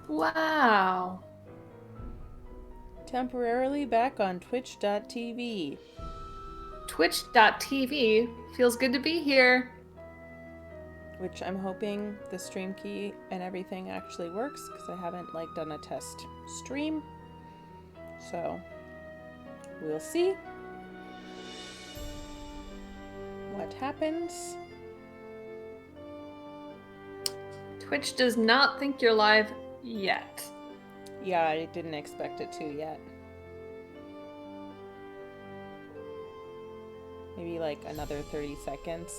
Wow. Temporarily back on Twitch.tv. Twitch.tv. Feels good to be here. Which I'm hoping the stream key and everything actually works, because I haven't done a test stream. So we'll see what happens. Twitch does not think you're live yet. Yeah, I didn't expect it to yet. Maybe another 30 seconds.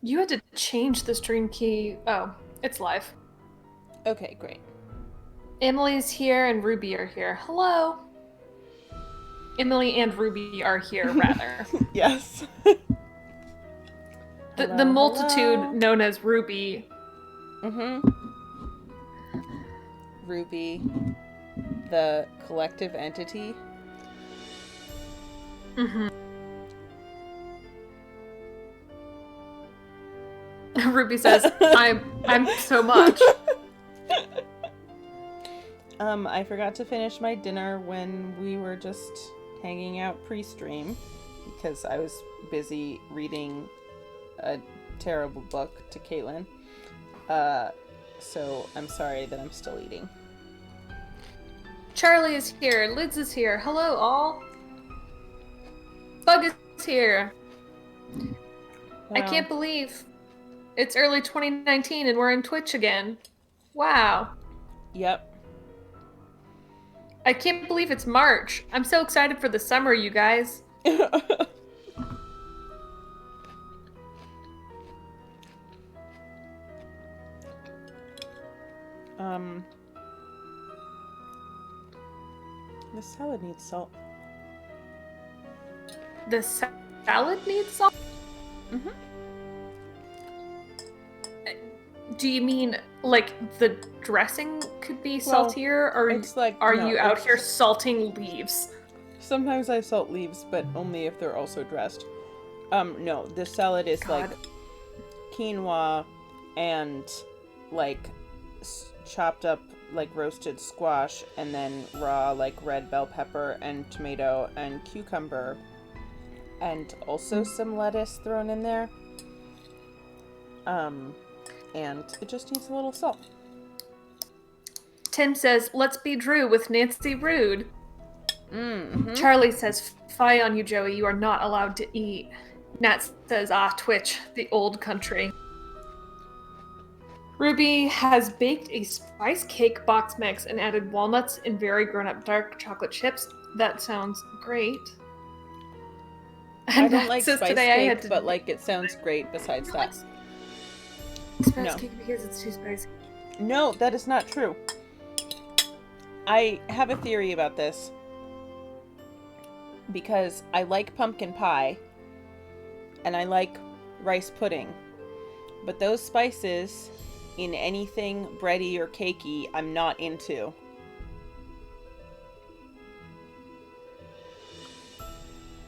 You had to change the stream key. Oh, it's live. Okay, great. Emily's here and Ruby are here. Hello. Emily and Ruby are here, rather. Yes. The multitude known as Ruby. Ruby, the collective entity. Ruby says, I'm so much. I forgot to finish my dinner when we were just hanging out pre-stream because I was busy reading a terrible book to Caitlin. So I'm sorry that I'm still eating. Charlie is here. Lids is here. Hello, all. Bug is here. Wow. I can't believe it's early 2019 and we're in Twitch again. Wow. Yep. I can't believe it's March. I'm so excited for the summer, you guys. The salad needs salt. The salad needs salt? Mm-hmm. Do you mean the dressing could be saltier, or are you out here salting leaves? Sometimes I salt leaves, but only if they're also dressed. No, this salad is quinoa and chopped up roasted squash, and then raw red bell pepper and tomato and cucumber, and also some lettuce thrown in there. And it just needs a little salt. Tim says, let's be Drew with Nancy Rude. Mm-hmm. Charlie says, fie on you, Joey, you are not allowed to eat. Nat says, Twitch, the old country. Ruby has baked a spice cake box mix and added walnuts and very grown-up dark chocolate chips. That sounds great. I don't like spice cake, but it sounds great besides that. Spice cake because it's too spicy. No, that is not true. I have a theory about this. Because I like pumpkin pie. And I like rice pudding. But those spices in anything bready or cakey, I'm not into.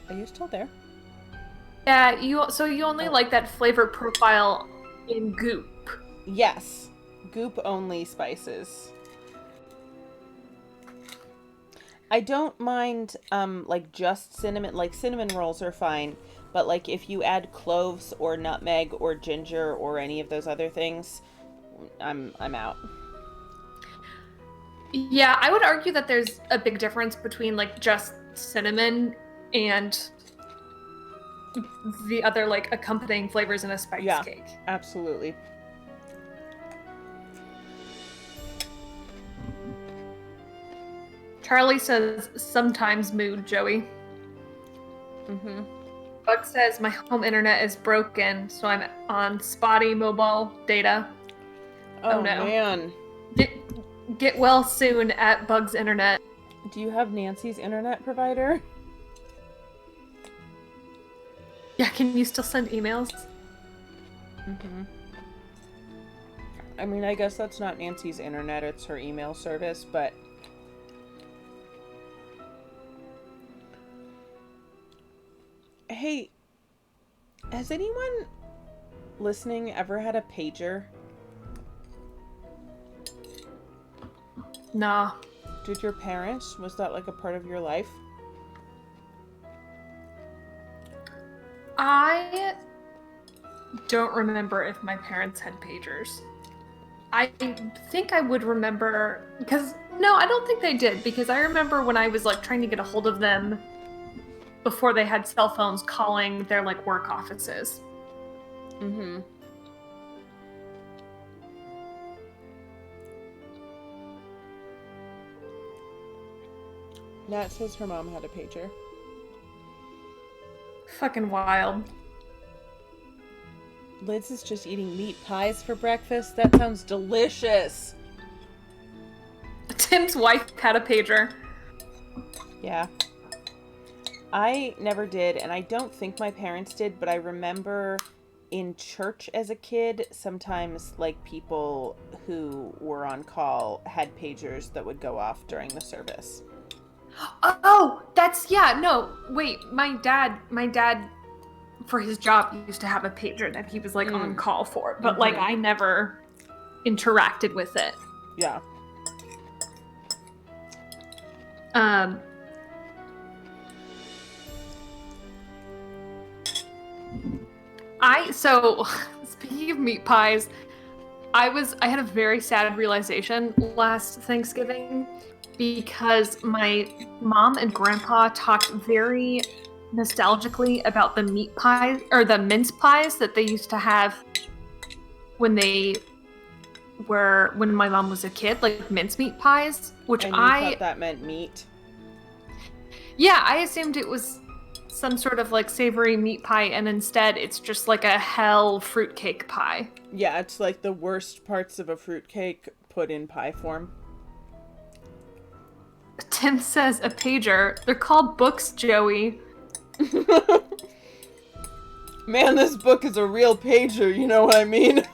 Are you still there? Yeah, you only like that flavor profile in goop. Yes. Goop only spices. I don't mind just cinnamon, cinnamon rolls are fine, but if you add cloves or nutmeg or ginger or any of those other things, I'm out. Yeah, I would argue that there's a big difference between just cinnamon and the other accompanying flavors in a spice cake. Absolutely. Charlie says, sometimes mood, Joey. Mm-hmm. Bug says, my home internet is broken, so I'm on spotty mobile data. Oh no. Man. Get well soon at Bug's internet. Do you have Nancy's internet provider? Yeah, can you still send emails? Mm-hmm. I mean, I guess that's not Nancy's internet, it's her email service, but... Hey, has anyone listening ever had a pager? Nah. Did your parents? Was that like a part of your life? I don't remember if my parents had pagers. I think I would remember, because, no, I don't think they did, because I remember when I was, like, trying to get a hold of them before they had cell phones, calling their, like, work offices. Mm-hmm. Nat says her mom had a pager. Fucking wild. Liz is just eating meat pies for breakfast. That sounds delicious. Tim's wife had a pager. Yeah. I never did, and I don't think my parents did, but I remember in church as a kid, sometimes, like, people who were on call had pagers that would go off during the service. Oh, that's, yeah, no, wait, my dad, for his job, used to have a pager that he was, like, on call for, but, like, I never interacted with it. Yeah. So, speaking of meat pies, I had a very sad realization last Thanksgiving because my mom and grandpa talked very nostalgically about the meat pies, or the mince pies that they used to have when my mom was a kid, like mincemeat pies, which And you thought that meant meat? Yeah, I assumed it was some sort of, like, savory meat pie, and instead it's just like a hell fruitcake pie. Yeah, it's like the worst parts of a fruitcake put in pie form. Tim says a pager. They're called books, Joey. Man, this book is a real pager, you know what I mean?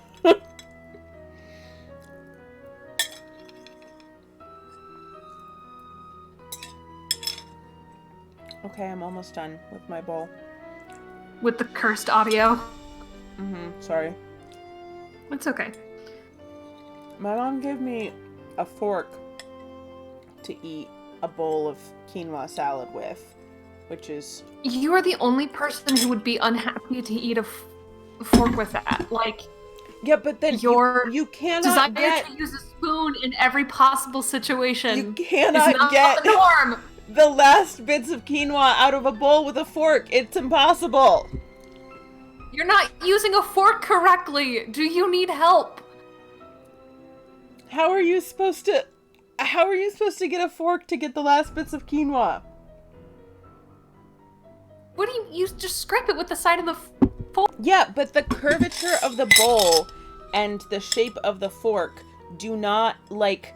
Okay, I'm almost done with my bowl. With the cursed audio. Sorry. It's okay. My mom gave me a fork to eat a bowl of quinoa salad with, which is... You are the only person who would be unhappy to eat a fork with that. Like... Yeah, but then you cannot get... to use a spoon in every possible situation. You cannot get... the norm! The last bits of quinoa out of a bowl with a fork. It's impossible. You're not using a fork correctly. Do you need help? How are you supposed to get a fork to get the last bits of quinoa? What do you just scrape it with the side of the fork? Yeah, but the curvature of the bowl and the shape of the fork do not like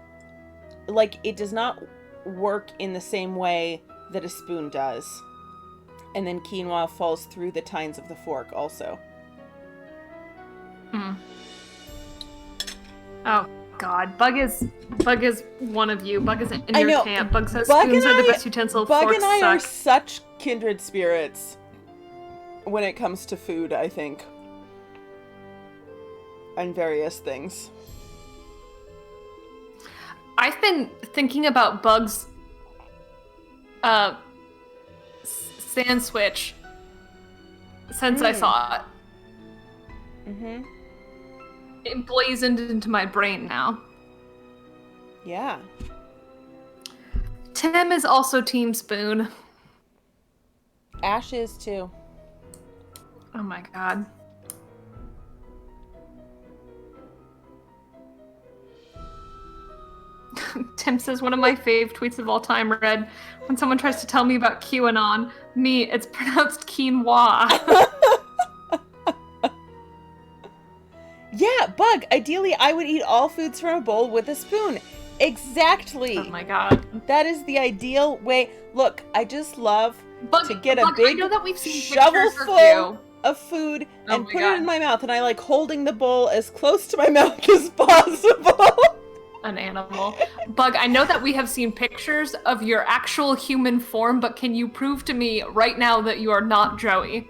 it does not work in the same way that a spoon does. And then quinoa falls through the tines of the fork also. Oh God, Bug is one of you. Bug is in I your know. camp. Bug says Bug spoons and are the I- best utensil. Bug Forks and I are suck. such kindred spirits when it comes to food, I think. And various things. I've been thinking about Bug's sand switch since I saw it. It blazoned into my brain now. Yeah. Tim is also Team Spoon. Ash is too. Oh my God. Tim says, one of my fave tweets of all time read, when someone tries to tell me about QAnon, me, it's pronounced quinoa. Yeah, Bug, ideally I would eat all foods from a bowl with a spoon. Exactly. Oh my God. That is the ideal way. Look, I just love Bug, to get a Bug, big I know that we've seen shovelful of food Oh and my put God. it in my mouth, and I like holding the bowl as close to my mouth as possible. An animal. Bug, I know that we have seen pictures of your actual human form, but can you prove to me right now that you are not Joey?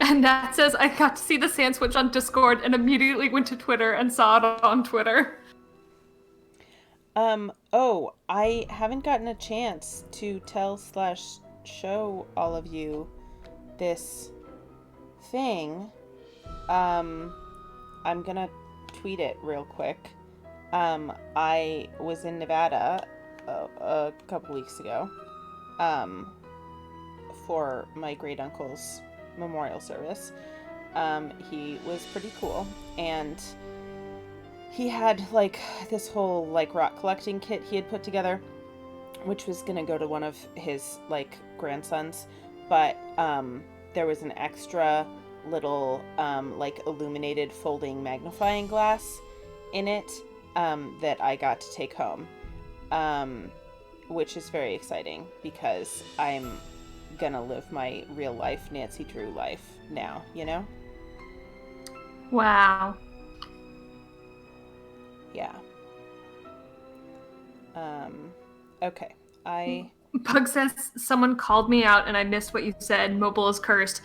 And that says, I got to see the sand switch on Discord and immediately went to Twitter and saw it on Twitter. Oh, I haven't gotten a chance to tell/show all of you this thing. I'm gonna tweet it real quick. I was in Nevada a couple weeks ago, for my great uncle's memorial service. He was pretty cool, and he had like this whole like rock collecting kit he had put together, which was gonna go to one of his like grandsons, but there was an extra little like illuminated folding magnifying glass in it that I got to take home, which is very exciting because I'm gonna live my real life Nancy Drew life now, you know? Wow. Yeah. Okay. Bug says someone called me out and I missed what you said. Mobile is cursed.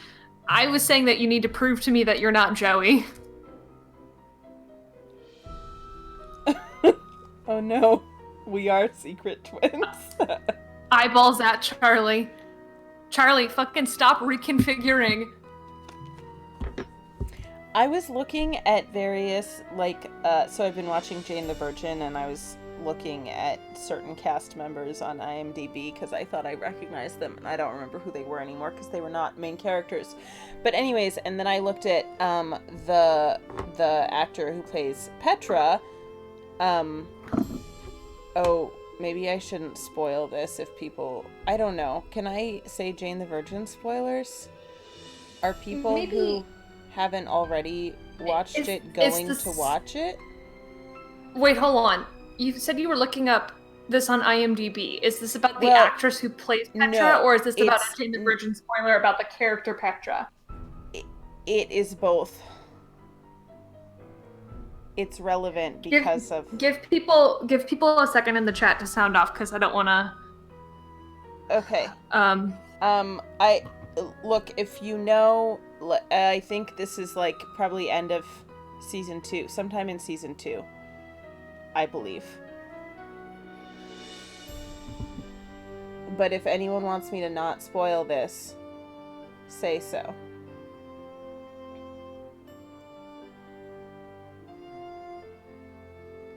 I was saying that you need to prove to me that you're not Joey. Oh no. We are secret twins. Eyeballs at Charlie. Charlie, fucking stop reconfiguring. I was looking at various, like, so I've been watching Jane the Virgin, and I was looking at certain cast members on IMDb because I thought I recognized them, and I don't remember who they were anymore because they were not main characters. But anyways, and then I looked at the actor who plays Petra. Oh, maybe I shouldn't spoil this if people... I don't know. Can I say Jane the Virgin spoilers? Are people who haven't already watched it going to watch it? Wait, hold on. You said you were looking up this on IMDb. Is this about the actress who plays Petra, or is this about a Jane the Virgin spoiler about the character Petra? It is both. It's relevant because give people a second in the chat to sound off because I don't want to. Okay. I look, if you know, I think this is like probably end of season 2, sometime in season 2, I believe. But if anyone wants me to not spoil this, say so.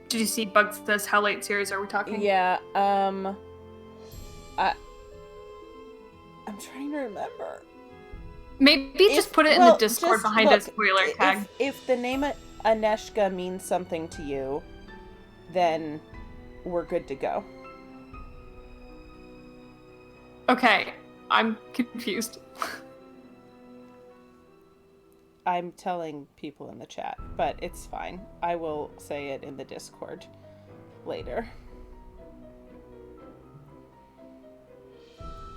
Did you see Bugs says how late series are we talking? Yeah, I'm trying to remember. Maybe just put it in the Discord behind a spoiler tag. If the name Aneshka means something to you, then we're good to go. Okay, I'm confused. I'm telling people in the chat, but it's fine. I will say it in the Discord later.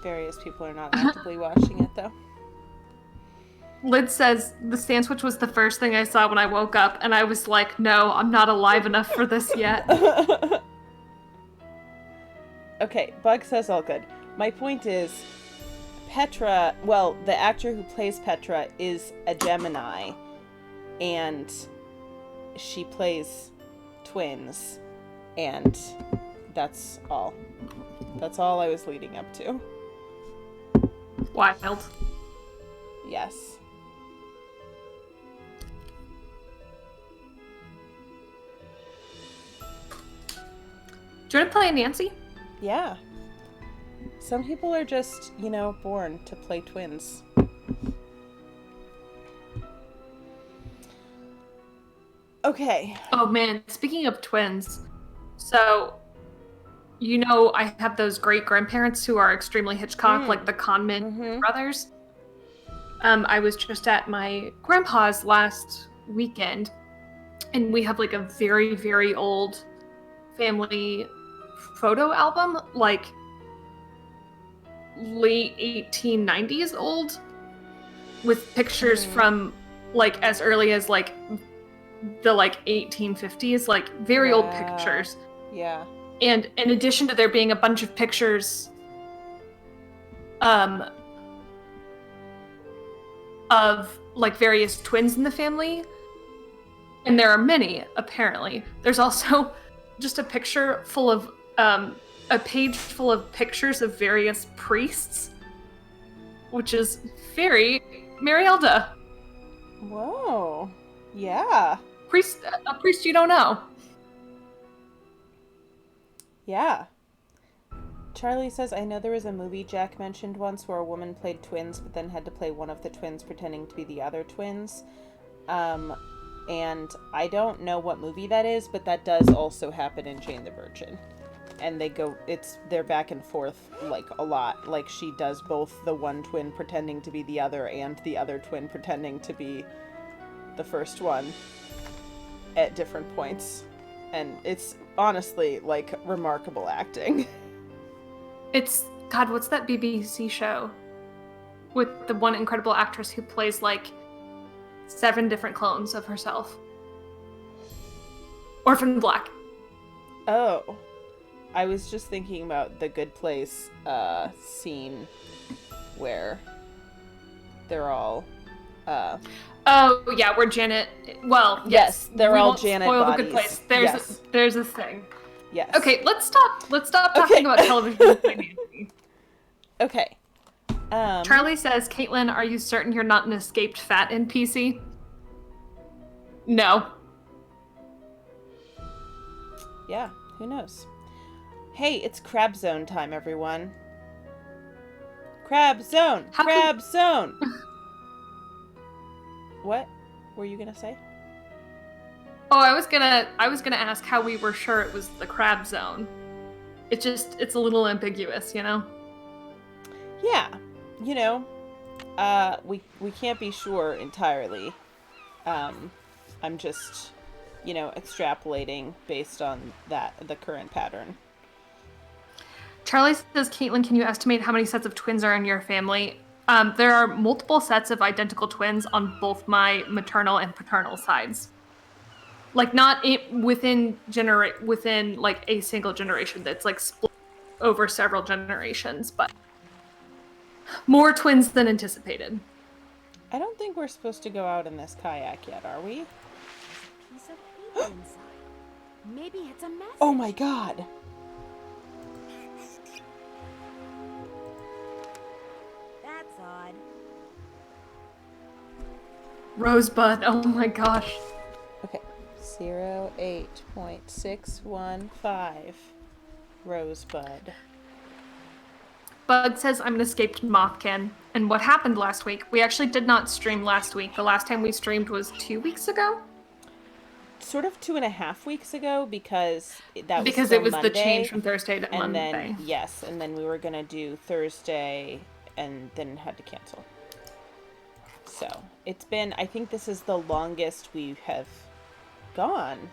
Various people are not actively watching it, though. Lid says, the stand switch was the first thing I saw when I woke up, and I was like, no, I'm not alive enough for this yet. Okay, Bug says all good. My point is, Petra, well, the actor who plays Petra is a Gemini, and she plays twins, and that's all. That's all I was leading up to. Wild. Yes. Do you want to play Nancy? Yeah. Some people are just, you know, born to play twins. Okay. Oh man, speaking of twins, so you know I have those great grandparents who are extremely Hitchcock, like the Conman brothers. I was just at my grandpa's last weekend, and we have like a very, very old family photo album, like late 1890s old, with pictures from like as early as like the like 1850s, like very old pictures. Yeah. And in addition to there being a bunch of pictures of like various twins in the family, and there are many apparently, there's also just a picture full of a page full of pictures of various priests, which is very Marielda. Whoa. Yeah. A priest you don't know. Yeah. Charlie says, I know there was a movie Jack mentioned once where a woman played twins but then had to play one of the twins pretending to be the other twins. And I don't know what movie that is, but that does also happen in Jane the Virgin. And they're back and forth, like, a lot. Like, she does both the one twin pretending to be the other and the other twin pretending to be the first one at different points. And it's honestly, like, remarkable acting. It's, God, what's that BBC show? With the one incredible actress who plays, like, 7 different clones of herself. Orphan Black. Oh. I was just thinking about the Good Place scene where they're all oh yeah, where Janet, well, yes, they're all Janet spoil bodies. The Good Place. There's a thing. Yes. Okay, let's stop talking about television financially. Okay. Charlie says, Caitlin, are you certain you're not an escaped fat NPC? No. Yeah, who knows? Hey, it's Crab Zone time, everyone. Crab Zone! Crab Zone! What were you gonna say? Oh, I was gonna ask how we were sure it was the Crab Zone. It's a little ambiguous, you know? Yeah. You know, we can't be sure entirely. I'm just, extrapolating based on the current pattern. Charlie says, Caitlin, can you estimate how many sets of twins are in your family? There are multiple sets of identical twins on both my maternal and paternal sides. Like, not within like a single generation that's like split over several generations, but more twins than anticipated. I don't think we're supposed to go out in this kayak yet, are we? Piece of paper inside. Maybe it's a message. Oh my god. That's odd. Rosebud, oh my gosh. Okay, 08.615 Rosebud. Bug says, I'm an escaped Mothkin. And what happened last week? We actually did not stream last week. The last time we streamed was 2 weeks ago? Sort of 2.5 weeks ago, because it was Monday, the change from Thursday to Monday. And then we were going to do Thursday and then had to cancel. So, it's been, I think this is the longest we have gone.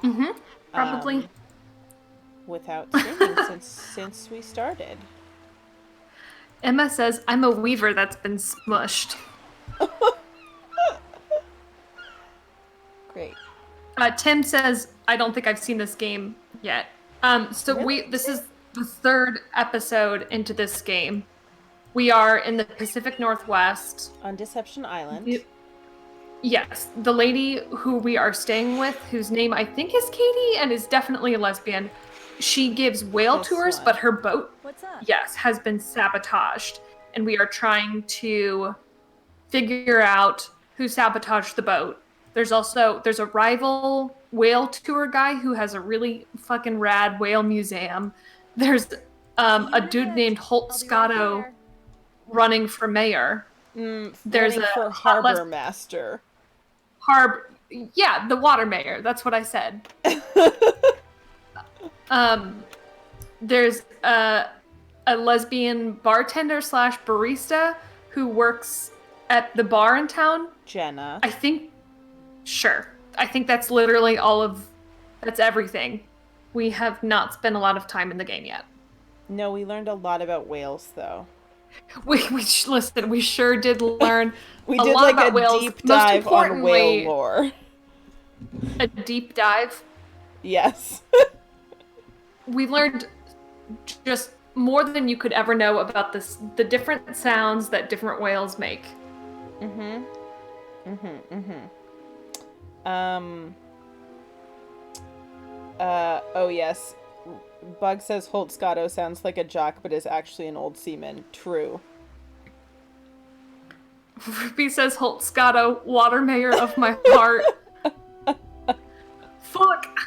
Mm-hmm, probably. Without streaming since we started. Emma says, I'm a weaver that's been smushed. Great. Tim says, I don't think I've seen this game yet. Really? This is the 3rd episode into this game. We are in the Pacific Northwest. On Deception Island. Yes. The lady who we are staying with, whose name I think is Katie and is definitely a lesbian, she gives whale tours, but her boat, yes, has been sabotaged. And we are trying to figure out who sabotaged the boat. There's a rival whale tour guy who has a really fucking rad whale museum. There's a dude named Holt Scotto running for mayor. There's for harbor master. Yeah, the water mayor. That's what I said. There's a lesbian bartender / barista who works at the bar in town. Jenna. I think. Sure. I think that's literally that's everything. We have not spent a lot of time in the game yet. No, we learned a lot about whales, though. Listen, we sure did learn We a did lot like about a whales. deep Most dive on importantly, whale lore. a deep dive. Yes. We learned just more than you could ever know about the different sounds that different whales make. Mm-hmm. Mm-hmm. Oh yes. Bug says Holt Scotto sounds like a jock, but is actually an old seaman. True. Ruby says Holt Scotto, water mayor of my heart. Fuck.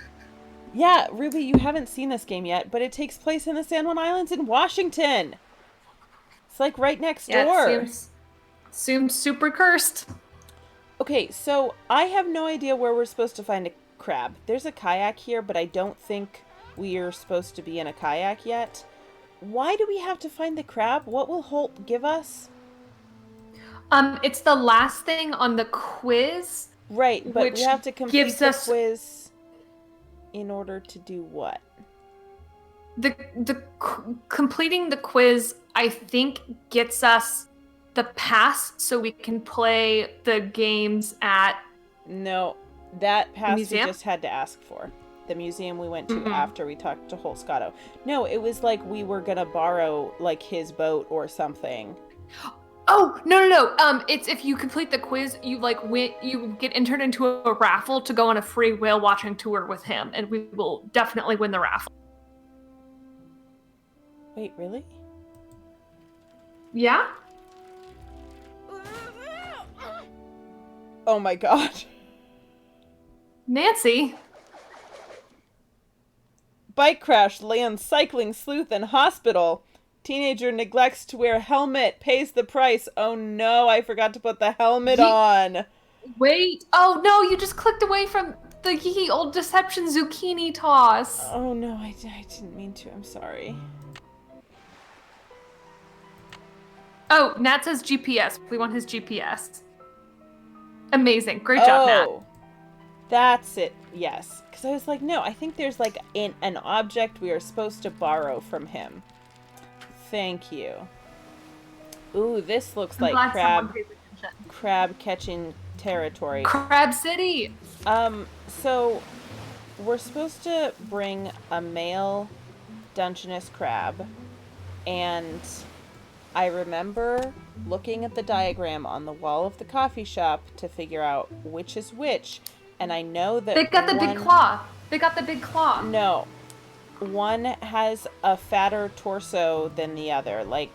Yeah, Ruby, you haven't seen this game yet, but it takes place in the San Juan Islands in Washington. It's like right next door. It seems super cursed. Okay, so I have no idea where we're supposed to find a crab. There's a kayak here, but I don't think we are supposed to be in a kayak yet. Why do we have to find the crab? What will Holt give us? It's the last thing on the quiz. Right, but which we have to complete gives the us quiz in order to do what? Completing the quiz, I think, gets us the pass so we can play the games at No, that pass we museum? just had to ask for. The museum we went to after we talked to Holt Scotto. No, it was like we were gonna borrow like his boat or something. Oh, no. It's if you complete the quiz, you you get entered into a raffle to go on a free whale watching tour with him, and we will definitely win the raffle. Wait, really? Yeah? Oh my god. Nancy? Bike crash lands cycling sleuth in hospital. Teenager neglects to wear helmet, pays the price. Oh no, I forgot to put the helmet on. Wait. Oh no, you just clicked away from the Ye Old Deception zucchini toss. Oh no, I didn't mean to. I'm sorry. Oh, Nat says GPS. We want his GPS. Amazing. Great job, Nat. Oh, that's it. Yes. Because I was like, no, I think there's like an object we are supposed to borrow from him. Thank you. Ooh, this looks like crab catching territory. Crab City. So we're supposed to bring a male Dungeness crab, and I remember looking at the diagram on the wall of the coffee shop to figure out which is which, and I know that They got the big claw. They got the big claw. No. One has a fatter torso than the other. Like,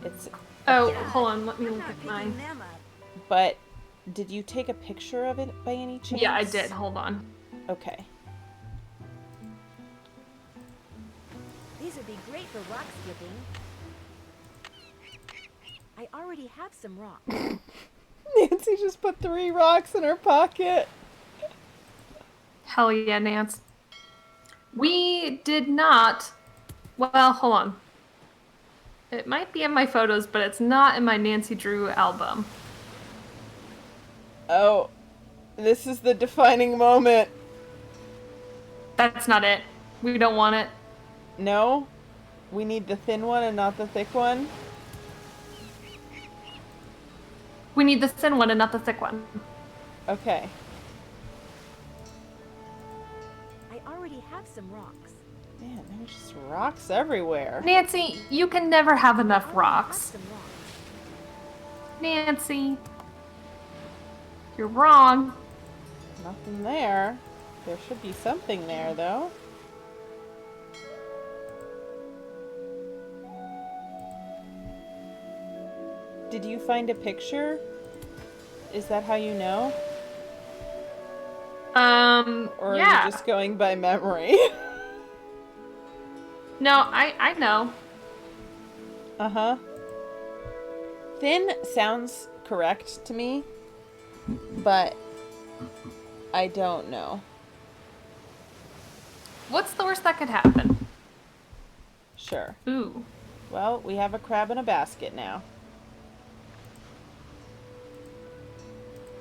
it's... Oh, hold on. Let me look at mine. But did you take a picture of it by any chance? Yeah, I did. Hold on. Okay. These would be great for rock skipping. I already have some rocks. Nancy just put 3 rocks in her pocket. Hell yeah, Nance. We did not... Well, hold on. It might be in my photos, but it's not in my Nancy Drew album. Oh, this is the defining moment. That's not it. We don't want it. No? We need the thin one and not the thick one? We need the thin one and not the thick one. Okay. I already have some rocks. Man, there's just rocks everywhere. Nancy, you can never have enough I already have rocks. some rocks. Nancy. You're wrong. Nothing there. There should be something there, though. Did you find a picture? Is that how you know? Or yeah. are you just going by memory? No, I know. Uh-huh. Thin sounds correct to me, but I don't know. What's the worst that could happen? Sure. Ooh. Well, we have a crab in a basket now.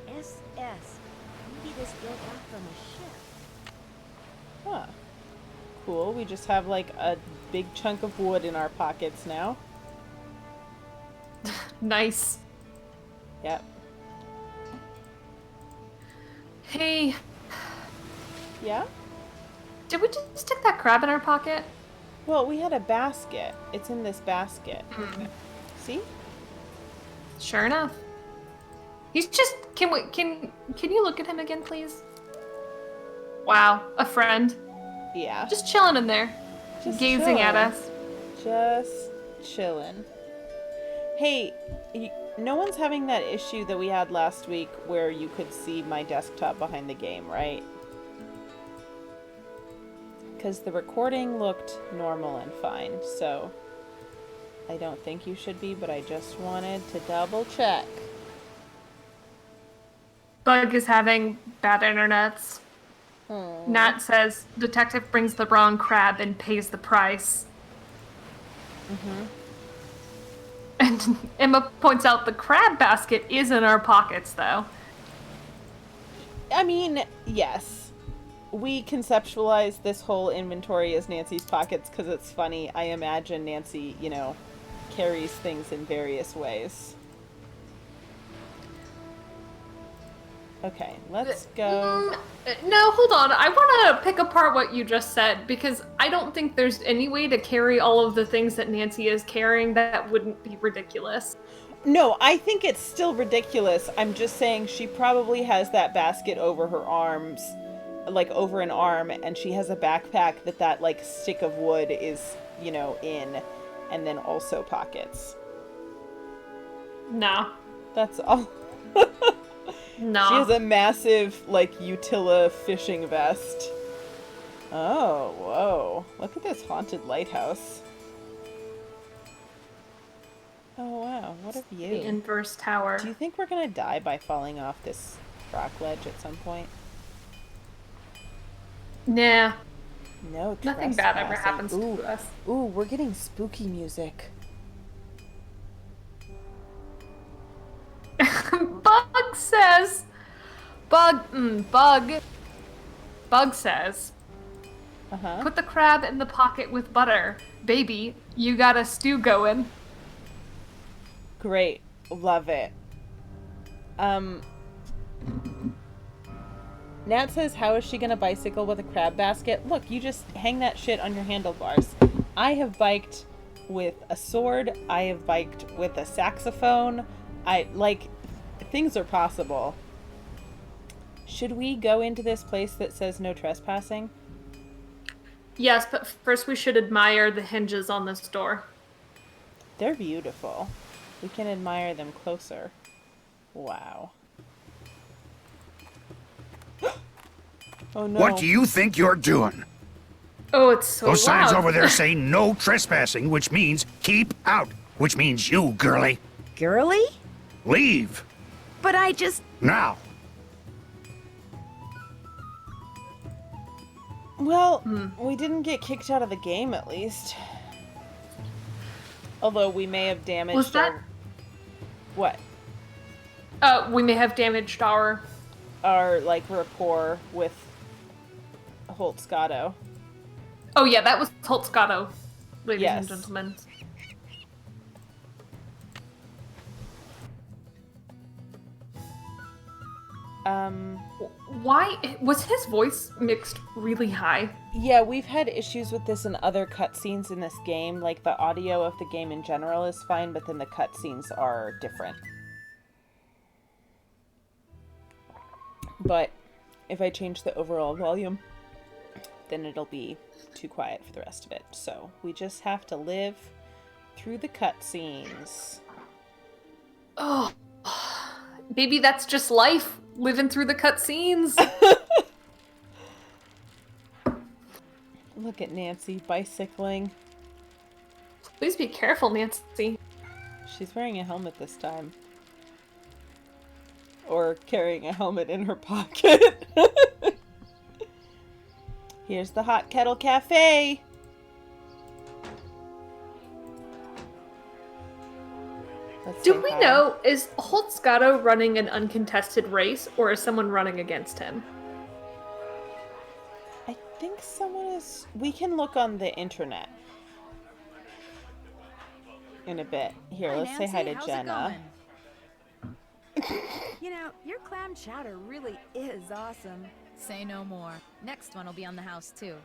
SS. Maybe this built out from a ship. Huh. Cool. We just have like a big chunk of wood in our pockets now. Nice. Yep. Hey, Yeah? did we just stick that crab in our pocket? Well, we had a basket. It's in this basket. See? Sure enough. He's just. Can you look at him again, please? Wow, a friend. Yeah. Just chilling in there, Just gazing at chilling. us. Just chillin'. Hey, no one's having that issue that we had last week where you could see my desktop behind the game, right? Because the recording looked normal and fine, so I don't think you should be, but I just wanted to double check. Bug is having bad internets. Oh. Nat says detective brings the wrong crab and pays the price. And Emma points out the crab basket is in our pockets, though. I mean, yes. We conceptualize this whole inventory as Nancy's pockets because it's funny. I imagine Nancy, carries things in various ways. Okay, let's go. No, hold on. I want to pick apart what you just said because I don't think there's any way to carry all of the things that Nancy is carrying that wouldn't be ridiculous. No, I think it's still ridiculous. I'm just saying she probably has that basket over her arms, like over an arm, and she has a backpack that like stick of wood is, in, and then also pockets. No. That's all. No. She has a massive, like, Utila fishing vest. Oh, whoa. Look at this haunted lighthouse. Oh, wow. What a view. The inverse tower. Do you think we're gonna die by falling off this rock ledge at some point? Nah. No, Nothing bad ever trespassing. happens Ooh. to us. Ooh, we're getting spooky music. Bug says... Bug says... Uh-huh. Put the crab in the pocket with butter. Baby, you got a stew going. Great. Love it. Nat says, how is she gonna bicycle with a crab basket? Look, you just hang that shit on your handlebars. I have biked with a sword. I have biked with a saxophone. Things are possible. Should we go into this place that says no trespassing? Yes, but first we should admire the hinges on this door. They're beautiful. We can admire them closer. Wow. Oh no. What do you think you're doing? Oh, it's so Those signs loud. over there say no trespassing, which means keep out, which means you, girlie. Girly? Leave. But I just... Now. Well, we didn't get kicked out of the game, at least. Although we may have damaged Was that- What? We may have damaged our... Our, rapport with Holt Scotto. Oh yeah, that was Holtzgato, ladies Yes. and gentlemen. Why was his voice mixed really high? Yeah, we've had issues with this in other cutscenes in this game. Like, the audio of the game in general is fine, but then the cutscenes are different. But if I change the overall volume, then it'll be too quiet for the rest of it. So we just have to live through the cutscenes. Oh, baby, that's just life. Living through the cutscenes. Look at Nancy bicycling. Please be careful, Nancy. She's wearing a helmet this time. Or carrying a helmet in her pocket. Here's the Hot Kettle Cafe. Let's Do say we hi. know, is Holtzgato running an uncontested race, or is someone running against him? I think someone is... We can look on the internet in a bit. Here, Hi, let's say hi Nancy. to How's Jenna. It going? You know, your clam chowder really is awesome. Say no more. Next one will be on the house, too.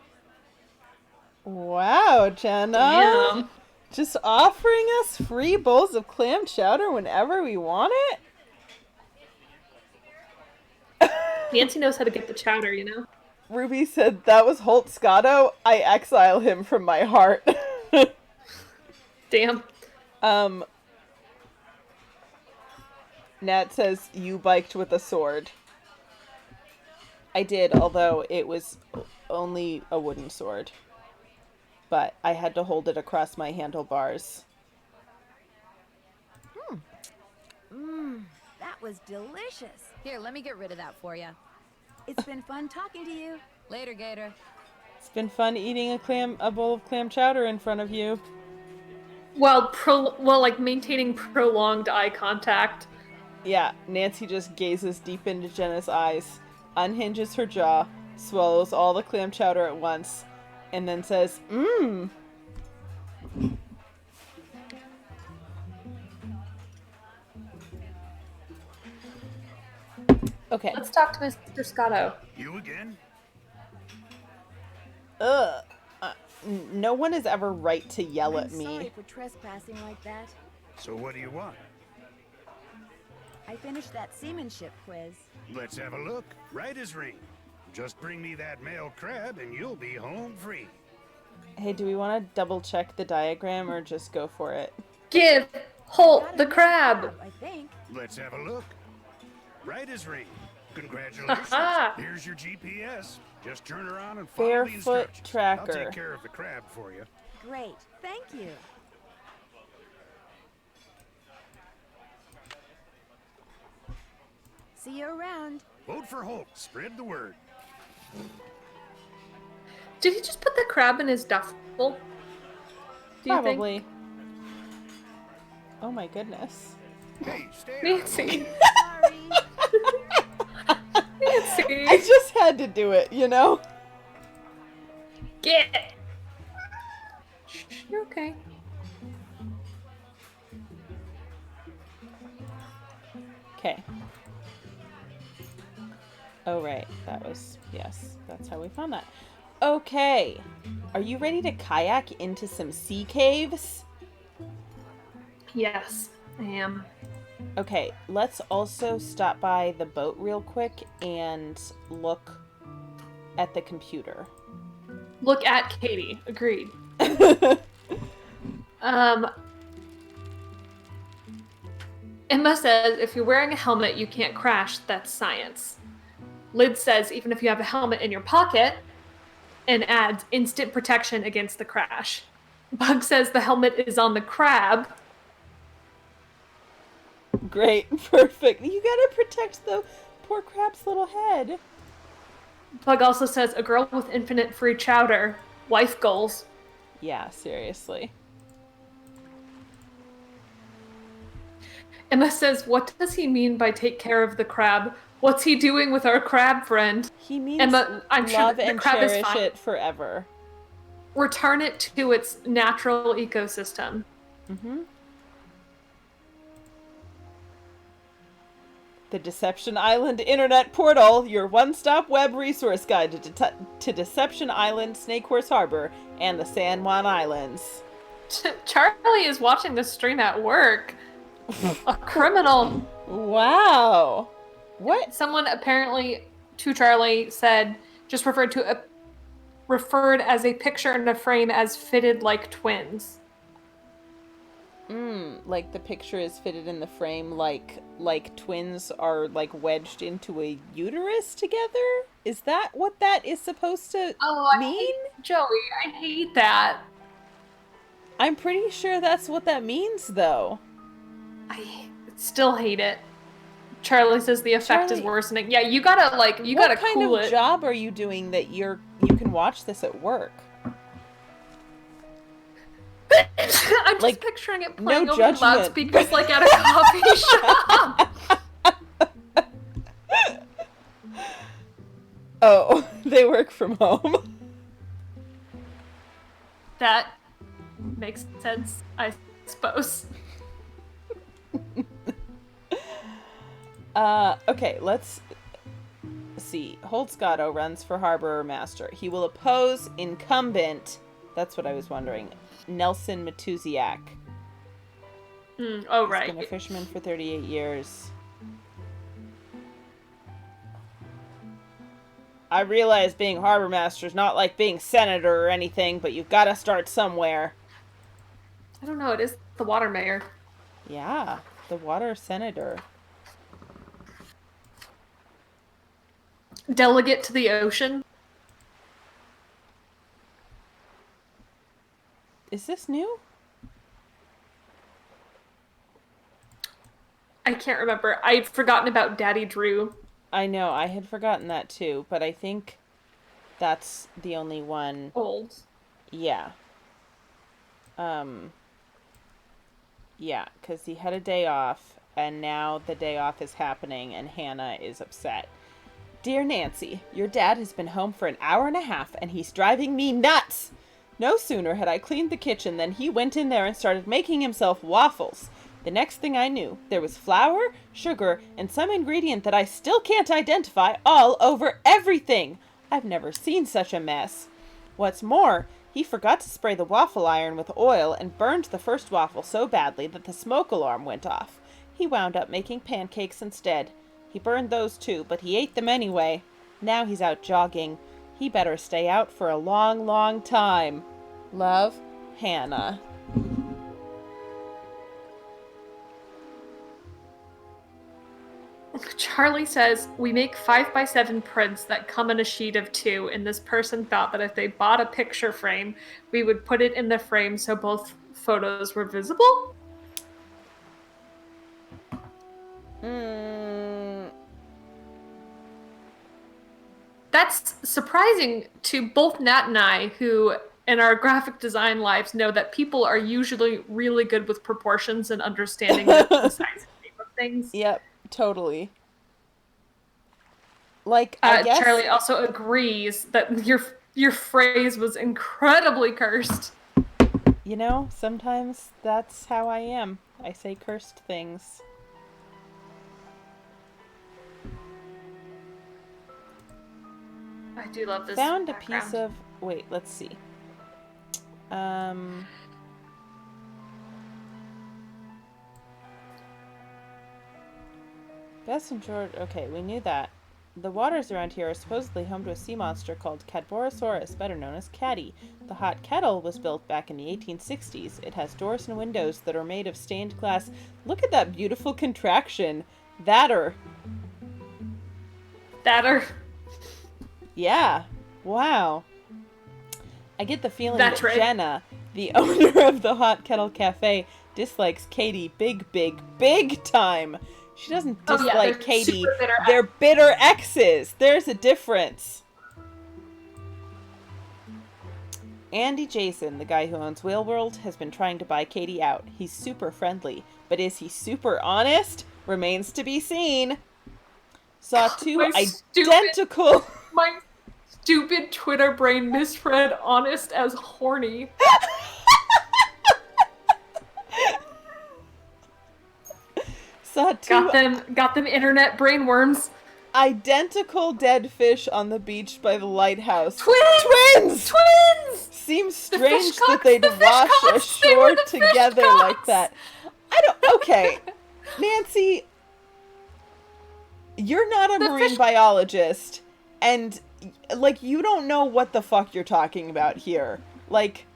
Wow, Jenna. Damn. Just offering us free bowls of clam chowder whenever we want it? Nancy knows how to get the chowder, you know? Ruby said, that was Holt Scotto. I exile him from my heart. Damn. Nat says, you biked with a sword. I did, although it was only a wooden sword. But I had to hold it across my handlebars. That was delicious. Here, let me get rid of that for you. It's been fun talking to you. Later, Gator. It's been fun eating a bowl of clam chowder in front of you. While maintaining prolonged eye contact. Yeah, Nancy just gazes deep into Jenna's eyes, unhinges her jaw, swallows all the clam chowder at once, and then says, mmm. Okay. Let's talk to Mr. Scotto. You again? Ugh. No one is ever right to yell I'm at me. sorry for trespassing like that. So what do you want? I finished that seamanship quiz. Let's have a look. Right as rain. Just bring me that male crab and you'll be home free. Hey, do we want to double check the diagram or just go for it? Give Holt the crab! I think. Let's have a look. Right as rain. Congratulations. Here's your GPS. Just turn around and follow the Barefoot instructions. tracker. I'll take care of the crab for you. Great. Thank you. See you around. Vote for Holt. Spread the word. Did he just put the crab in his duffel? Do you Probably. think? Oh my goodness. Hey, stay out. Nancy. Sorry. Nancy. I just had to do it, you know? Get. You're okay. Okay. Oh, right. That was, yes, that's how we found that. Okay. Are you ready to kayak into some sea caves? Yes, I am. Okay, let's also stop by the boat real quick and look at the computer. Look at Katie. Agreed. Emma says if you're wearing a helmet, you can't crash. That's science. Lid says even if you have a helmet in your pocket, and adds instant protection against the crash. Bug says the helmet is on the crab. Great, perfect. You gotta protect the poor crab's little head. Bug also says a girl with infinite free chowder. Wife goals. Yeah, seriously. Emma says, what does he mean by take care of the crab? What's he doing with our crab friend? He means Emma, I'm sure love the and crab is cherish fine. it forever. Return it to its natural ecosystem. Mm-hmm. The Deception Island Internet Portal, your one-stop web resource guide to Deception Island, Snake Horse Harbor, and the San Juan Islands. Charlie is watching the stream at work. A criminal. Wow. What? Someone apparently to Charlie said, just referred as a picture in a frame as fitted like twins. Like the picture is fitted in the frame like twins are like wedged into a uterus together? Is that what that is supposed to mean? Joey, I hate that. I'm pretty sure that's what that means though. I still hate it. Charlie says the effect is Charlie, worsening. Yeah, you gotta What kind cool of it. job are you doing that you can watch this at work? I'm just Like, picturing it no playing over judgment. loudspeakers like at a coffee shop. Oh, they work from home. That makes sense, I suppose. Okay, let's see. Holtzgatto runs for Harbor Master. He will oppose incumbent, that's what I was wondering, Nelson Matuziak. Oh, He's right. been a fisherman for 38 years. I realize being Harbor Master is not like being senator or anything, but you've got to start somewhere. I don't know, it is the water mayor. Yeah, the water senator. Delegate to the ocean. Is this new? I can't remember. I'd forgotten about Daddy Drew. I know, I had forgotten that too, but I think that's the only one. Old. Yeah. Yeah, because he had a day off, and now the day off is happening, and Hannah is upset. Dear Nancy, your dad has been home for an hour and a half, and he's driving me nuts! No sooner had I cleaned the kitchen than he went in there and started making himself waffles. The next thing I knew, there was flour, sugar, and some ingredient that I still can't identify all over everything. I've never seen such a mess. What's more, he forgot to spray the waffle iron with oil and burned the first waffle so badly that the smoke alarm went off. He wound up making pancakes instead. He burned those too, but he ate them anyway. Now he's out jogging. He better stay out for a long, long time. Love, Hannah. Charlie says, we make 5x7 prints that come in a sheet of 2, and this person thought that if they bought a picture frame, we would put it in the frame so both photos were visible? That's surprising to both Nat and I, who in our graphic design lives know that people are usually really good with proportions and understanding the size and shape of things. Yep, totally. Like, I guess... Charlie also agrees that your phrase was incredibly cursed. You know, sometimes that's how I am. I say cursed things. I do love this. Found background. a piece of... Wait, let's see. Bess and George... Okay, we knew that. The waters around here are supposedly home to a sea monster called Cadborosaurus, better known as Caddy. The hot kettle was built back in the 1860s. It has doors and windows that are made of stained glass. Look at that beautiful contraction. Thatter. Yeah. Wow. I get the feeling that Jenna, the owner of the Hot Kettle Cafe, dislikes Katie big time. She doesn't dislike Katie. They're bitter exes. There's a difference. Andy Jason, the guy who owns Whale World, has been trying to buy Katie out. He's super friendly. But is he super honest? Remains to be seen. Saw two identical... My stupid Twitter brain misread honest as horny. Saw two... Got them internet brain worms. Identical dead fish on the beach by the lighthouse. Twins! Seems strange that they'd wash ashore together like that. Okay. Nancy, you're not a marine biologist, and, like, you don't know what the fuck you're talking about here. Like,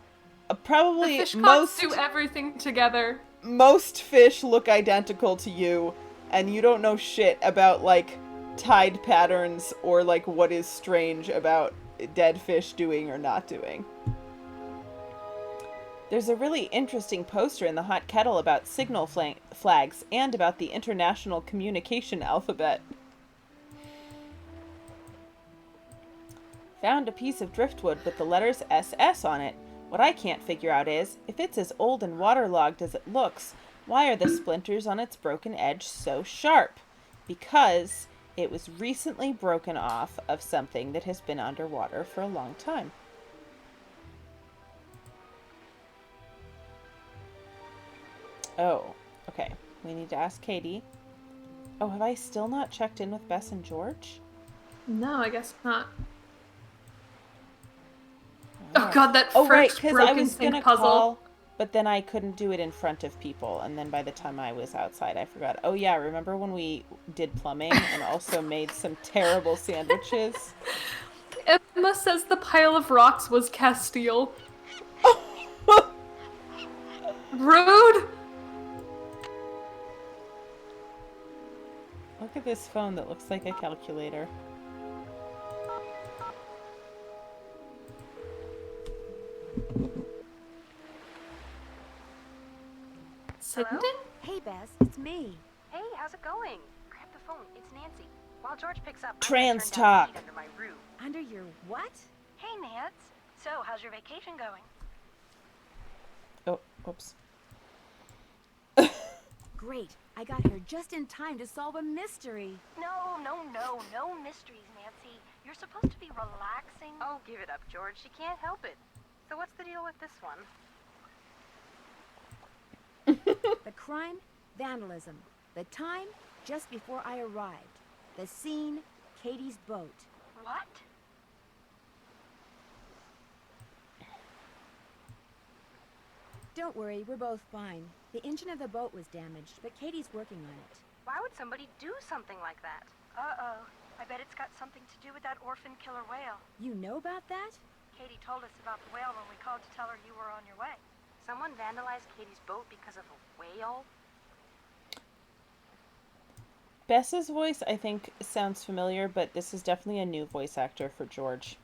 probably the fish cocks do everything together. Most fish look identical to you, and you don't know shit about, like, tide patterns or, like, what is strange about dead fish doing or not doing. There's a really interesting poster in the Hot Kettle about signal flags and about the International Communication Alphabet. Found a piece of driftwood with the letters SS on it. What I can't figure out is, if it's as old and waterlogged as it looks, why are the splinters on its broken edge so sharp? Because it was recently broken off of something that has been underwater for a long time. Oh, okay. We need to ask Katie. Oh, have I still not checked in with Bess and George? No, I guess not. Oh, Oh god, that oh right, first because I broken was sync gonna puzzle. call, but then I couldn't do it in front of people, and then by the time I was outside, I forgot. Oh yeah, remember when we did plumbing and also made some terrible sandwiches? Emma says the pile of rocks was Castile. Rude! Look at this phone that looks like a calculator. Sydney? Hey, Bess, it's me. Hey, how's it going? Grab the phone. It's Nancy. While George picks up, Trans I'm gonna turn down talk. the heat under my roof. Under your what? Hey, Nance. So, how's your vacation going? Oh, whoops. Great. I got here just in time to solve a mystery. No mysteries, Nancy. You're supposed to be relaxing. Oh, give it up, George. She can't help it. So what's the deal with this one? The crime, vandalism. The time, just before I arrived. The scene, Katie's boat. What? Don't worry, we're both fine. The engine of the boat was damaged, but Katie's working on it. Why would somebody do something like that? Uh-oh. I bet it's got something to do with that orphan killer whale. You know about that? Katie told us about the whale when we called to tell her you were on your way. Someone vandalized Katie's boat because of a whale? Bess's voice, I think, sounds familiar, but this is definitely a new voice actor for George.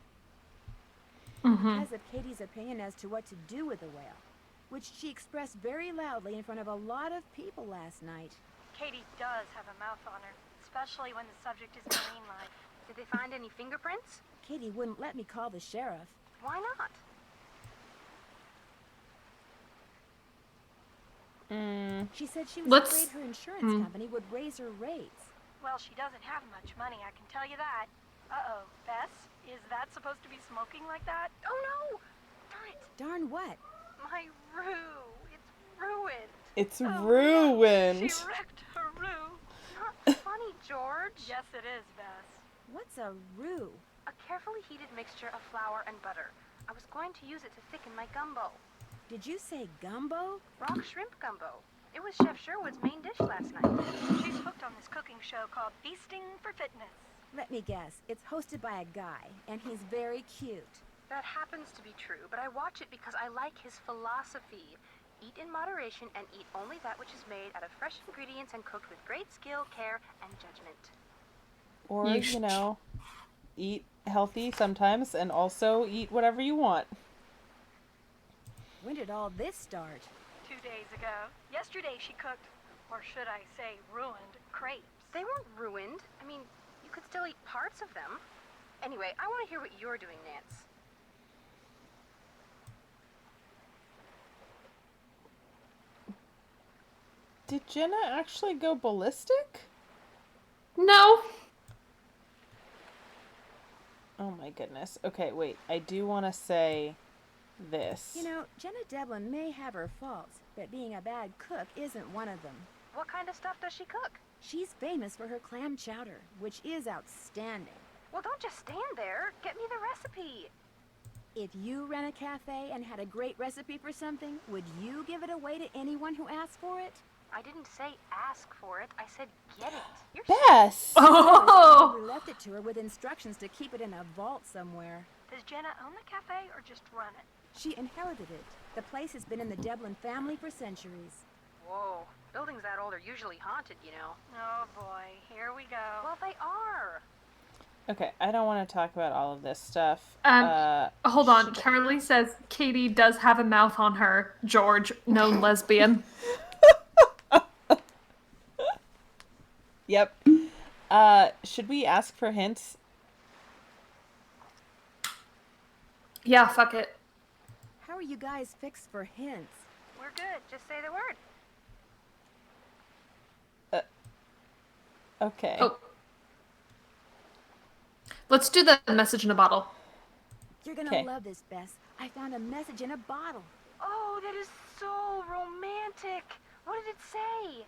Because of Katie's opinion as to what to do with the whale, which she expressed very loudly in front of a lot of people last night. Katie does have a mouth on her, especially when the subject is marine life. Did they find any fingerprints? Katie wouldn't let me call the sheriff. Why not? She said she was Let's- afraid her insurance company would raise her rates. Well, she doesn't have much money, I can tell you that. Uh-oh, Bess? Is that supposed to be smoking like that? Oh no! Darn it! Darn what? My roo! It's ruined! It's Oh, ruined. No. She wrecked her roo! Not funny, George! Yes, it is, Bess. What's a roux? A carefully heated mixture of flour and butter. I was going to use it to thicken my gumbo. Did you say gumbo? Rock shrimp gumbo. It was Chef Sherwood's main dish last night. She's hooked on this cooking show called Feasting for Fitness. Let me guess. It's hosted by a guy, and he's very cute. That happens to be true, but I watch it because I like his philosophy. Eat in moderation and eat only that which is made out of fresh ingredients and cooked with great skill, care, and judgment. Or, Yeesh. you know, eat healthy sometimes and also eat whatever you want. When did all this start? 2 days ago. Yesterday she cooked, or should I say ruined, crepes. They weren't ruined. I mean, you could still eat parts of them. Anyway, I want to hear what you're doing, Nance. Did Jenna actually go ballistic? No. Oh my goodness. Okay, wait. I do want to say this. You know, Jenna Devlin may have her faults, but being a bad cook isn't one of them. What kind of stuff does she cook? She's famous for her clam chowder, which is outstanding. Well, don't just stand there. Get me the recipe. If you ran a cafe and had a great recipe for something, would you give it away to anyone who asked for it? I didn't say ask for it. I said get it. You're Bess! Oh. We left it to her with instructions to keep it in a vault somewhere. Does Jenna own the cafe or just run it? She inherited it. The place has been in the Devlin family for centuries. Whoa. Buildings that old are usually haunted, you know. Oh boy, here we go. Well, they are. Okay, I don't want to talk about all of this stuff. Hold on. Charlie says Katie does have a mouth on her. George, known lesbian. Yep. Should we ask for hints? Yeah, fuck it. How are you guys fixed for hints? We're good. Just say the word. Okay. Oh. Let's do the message in a bottle. You're gonna 'Kay. love this, Bess. I found a message in a bottle. Oh, that is so romantic. What did it say?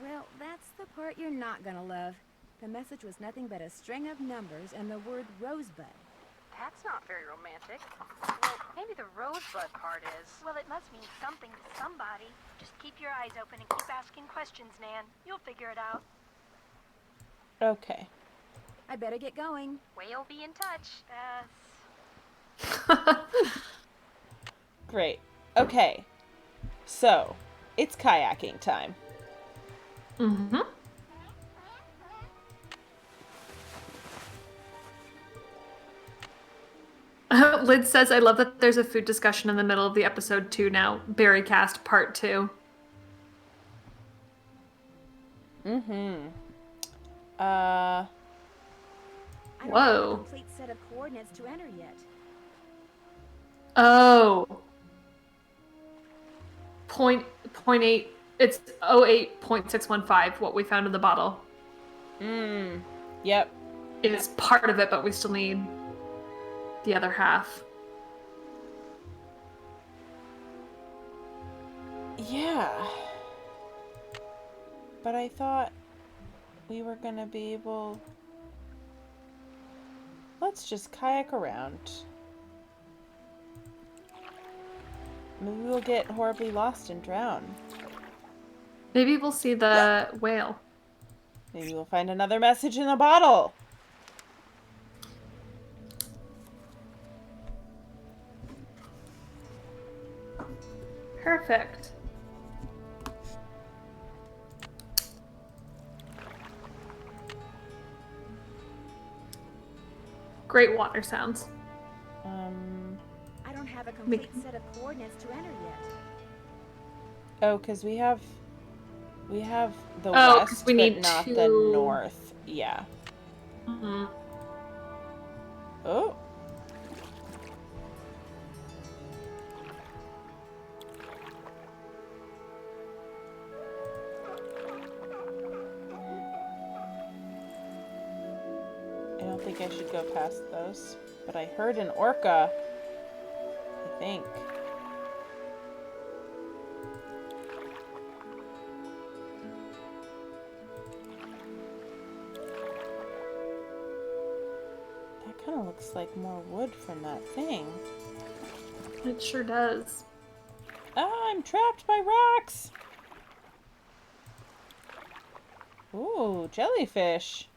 Well, that's the part you're not gonna love. The message was nothing but a string of numbers and the word rosebud. That's not very romantic. Well, maybe the rosebud part is. Well, it must mean something to somebody. Just keep your eyes open and keep asking questions, Nan. You'll figure it out. Okay. I better get going. We'll be in touch. Bess. Great. Okay. So, it's kayaking time. Mm-hmm. Lid says, I love that there's a food discussion in the middle of the episode too now. Berrycast Part 2. Mm-hmm. I don't have a Whoa. complete set of coordinates to enter yet. Oh. Point 8. It's 08.615, what we found in the bottle. Yep. Is part of it, but we still need the other half. Yeah. But I thought we were gonna be able... Let's just kayak around. Maybe we'll get horribly lost and drown. Maybe we'll see the whale. Maybe we'll find another message in a bottle. Perfect. Great water sounds. I don't have a complete set of coordinates to enter yet. Oh, because we have the Oh, 'cause west, we but need not the two. north. Yeah. Mm-hmm. Oh. I don't think I should go past those, but I heard an orca. I think. That kind of looks like more wood from that thing. It sure does. Ah, I'm trapped by rocks! Ooh, jellyfish.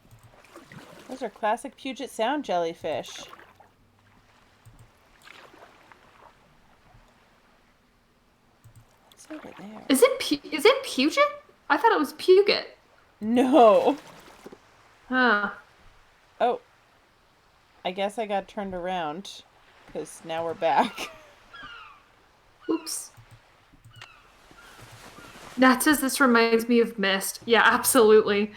Those are classic Puget Sound jellyfish. What's over there? Is it Puget? I thought it was Puget. No! Huh. Oh. I guess I got turned around. Because now we're back. Oops. That says this reminds me of Myst. Yeah, absolutely.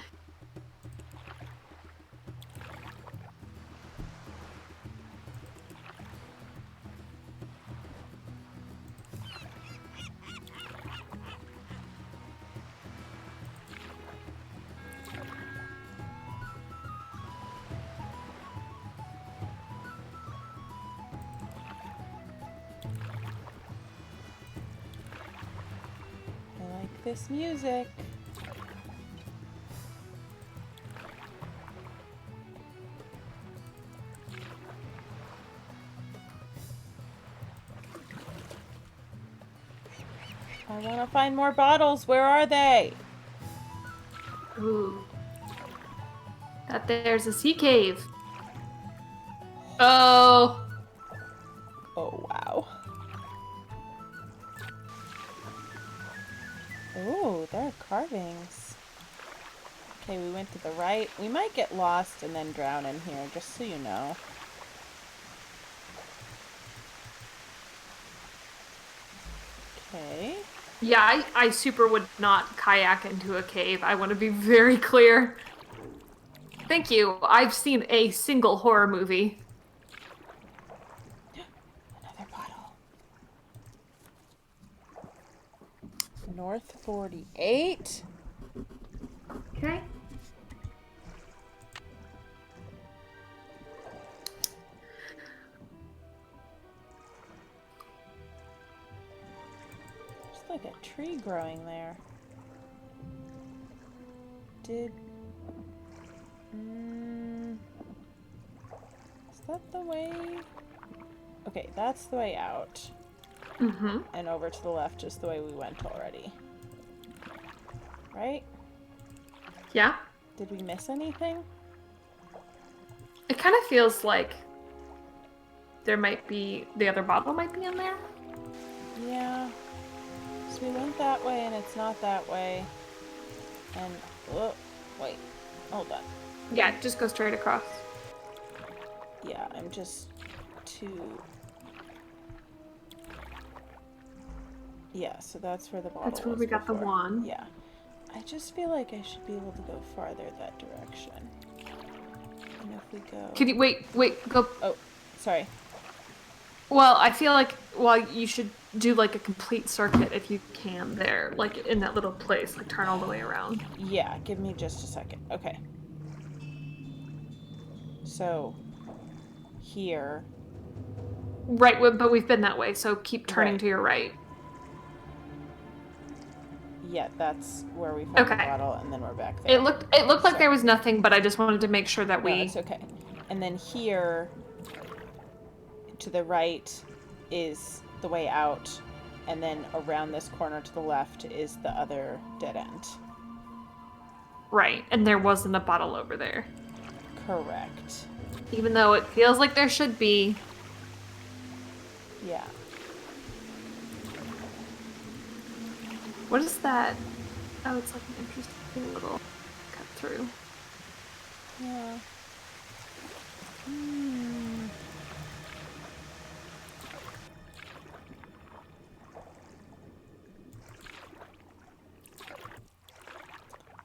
I like this music. I want to find more bottles. Where are they? Ooh. That there's a sea cave. Oh. Oh, wow. Ooh, there are carvings. Okay, we went to the right. We might get lost and then drown in here, just so you know. Okay. Yeah, I super would not kayak into a cave. I want to be very clear. Thank you. I've seen a single horror movie. North 48. Okay. There's like a tree growing there. Is that the way? Okay, that's the way out. Mm-hmm. And over to the left is the way we went already. Right? Yeah. Did we miss anything? It kind of feels like there might be... The other bottle might be in there. Yeah. So we went that way and it's not that way. And... Oh, wait. Hold on. Yeah, just go straight across. Yeah, I'm just too... Yeah, so that's where the bottle That's where was we got the before. one. Yeah. I just feel like I should be able to go farther that direction. And if we go... Can you... Wait, go... Oh, sorry. Well, I feel like, well, you should do, like, a complete circuit if you can there. Like, in that little place. Like, turn all the way around. Yeah, give me just a second. Okay. So, here. Right, but we've been that way, so keep turning Right. to your right. Yeah, that's where we found the Okay. bottle, and then we're back there. It looked like there was nothing, but I just wanted to make sure that No, we... it's okay. And then here, to the right, is the way out, and then around this corner to the left is the other dead end. Right, and there wasn't a bottle over there. Correct. Even though it feels like there should be. Yeah. What is that? Oh, it's like an interesting little cut through. Yeah.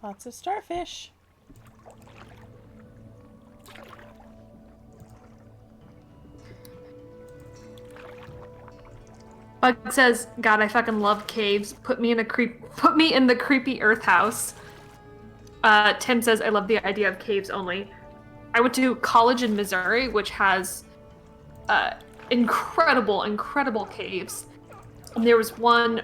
Lots of starfish. Bug says, "God, I fucking love caves. Put me in the creepy Earth house." Tim says, "I love the idea of caves only." I went to college in Missouri, which has incredible caves. And there was one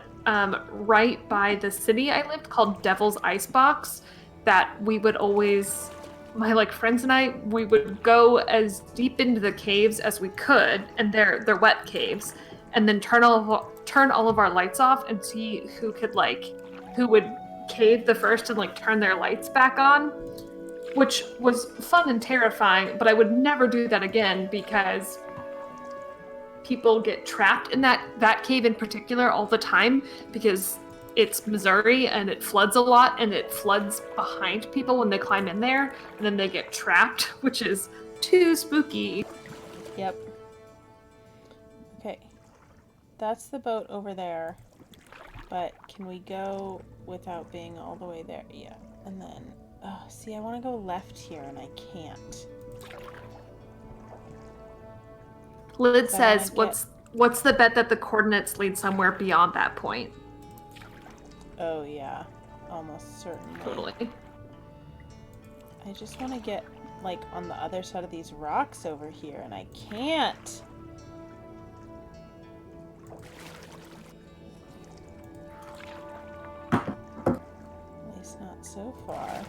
right by the city I lived called Devil's Icebox that we would always, my friends and I, we would go as deep into the caves as we could, and they're wet caves, and then turn all of our lights off and see who would cave the first and turn their lights back on, which was fun and terrifying, but I would never do that again because people get trapped in that cave in particular all the time because it's Missouri and it floods a lot and it floods behind people when they climb in there and then they get trapped, which is too spooky. Yep. Okay. That's the boat over there. But can we go without being all the way there? Yeah. And then, see, I want to go left here and I can't. Lid says, what's the bet that the coordinates lead somewhere beyond that point? Oh, yeah. Almost certainly. Totally. I just want to get, on the other side of these rocks over here, and I can't. At least not so far.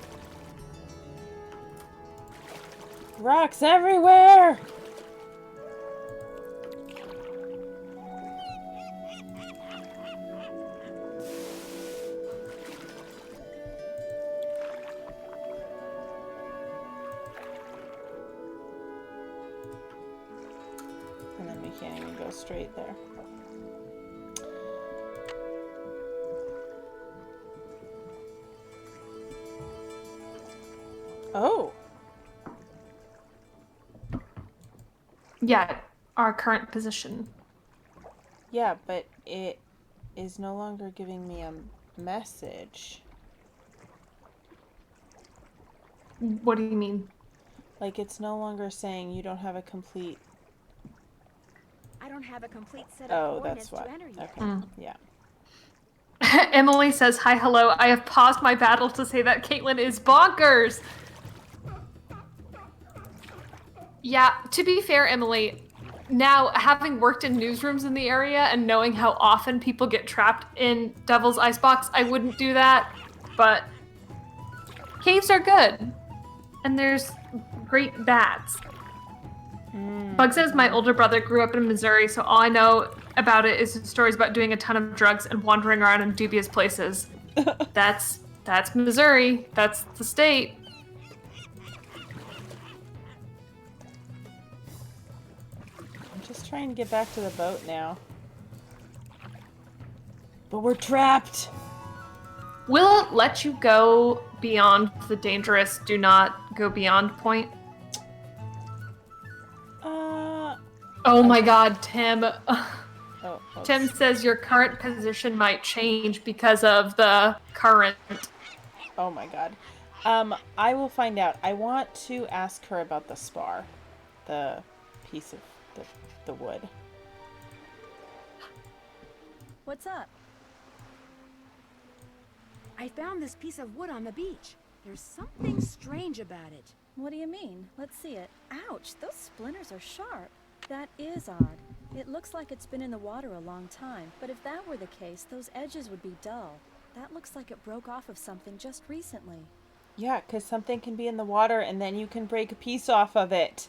Rocks everywhere! And then we can't even go straight there. Oh! Yeah, our current position. Yeah, but it is no longer giving me a message. What do you mean? It's no longer saying you don't have a complete... I don't have a complete set of Oh, that's coordinates why. to enter yet. Okay, yeah. Emily says, hi, hello. I have paused my battle to say that Caitlin is bonkers. Yeah, to be fair, Emily, now having worked in newsrooms in the area and knowing how often people get trapped in Devil's Icebox, I wouldn't do that. But caves are good. And there's great bats. Bug says my older brother grew up in Missouri, so all I know about it is stories about doing a ton of drugs and wandering around in dubious places. That's Missouri. That's the state. I'm just trying to get back to the boat now. But we're trapped! Will it let you go beyond the dangerous do not go beyond point? Oh my god, Tim. Tim says your current position might change because of the current. Oh my god. I will find out. I want to ask her about the spar. The piece of the wood. What's up? I found this piece of wood on the beach. There's something strange about it. What do you mean? Let's see it. Ouch, those splinters are sharp. That is odd. It looks like it's been in the water a long time, but if that were the case, those edges would be dull. That looks like it broke off of something just recently. Yeah, because something can be in the water and then you can break a piece off of it.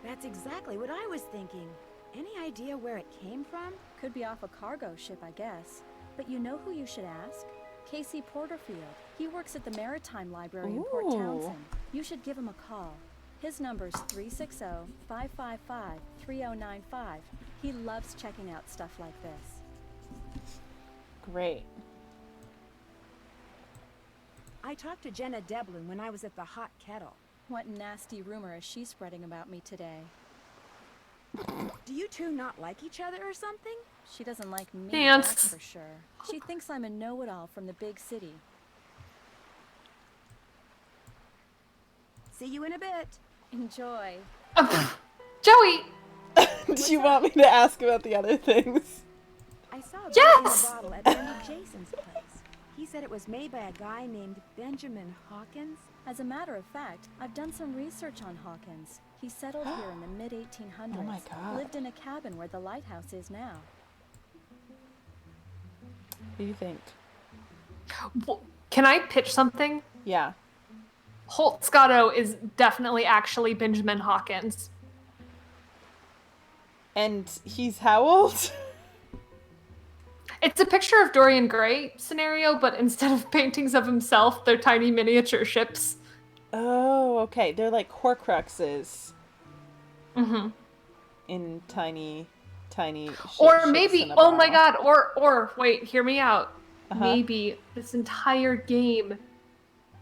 That's exactly what I was thinking. Any idea where it came from? Could be off a cargo ship, I guess. But you know who you should ask? Casey Porterfield. He works at the Maritime Library in Port Townsend. You should give him a call. His number's 360-555-3095. He loves checking out stuff like this. Great. I talked to Jenna Devlin when I was at the Hot Kettle. What nasty rumor is she spreading about me today? Do you two not like each other or something? She doesn't like me, Dance. that's for sure. She thinks I'm a know-it-all from the big city. See you in a bit. Enjoy. Joey! Do you want me to ask about the other things? I saw a Yes! in a bottle at Benny Jason's place. He said it was made by a guy named Benjamin Hawkins. As a matter of fact, I've done some research on Hawkins. He settled here in the mid-1800s. Oh my God. Lived in a cabin where the lighthouse is now. What do you think? Can I pitch something? Yeah. Holt Scotto is definitely actually Benjamin Hawkins. And he's how old? It's a picture of Dorian Gray scenario, but instead of paintings of himself, they're tiny miniature ships. Oh, okay. They're like Horcruxes. Mm-hmm. In tiny Or ships maybe, in a oh my bottle. god, or wait, hear me out. Uh-huh. Maybe this entire game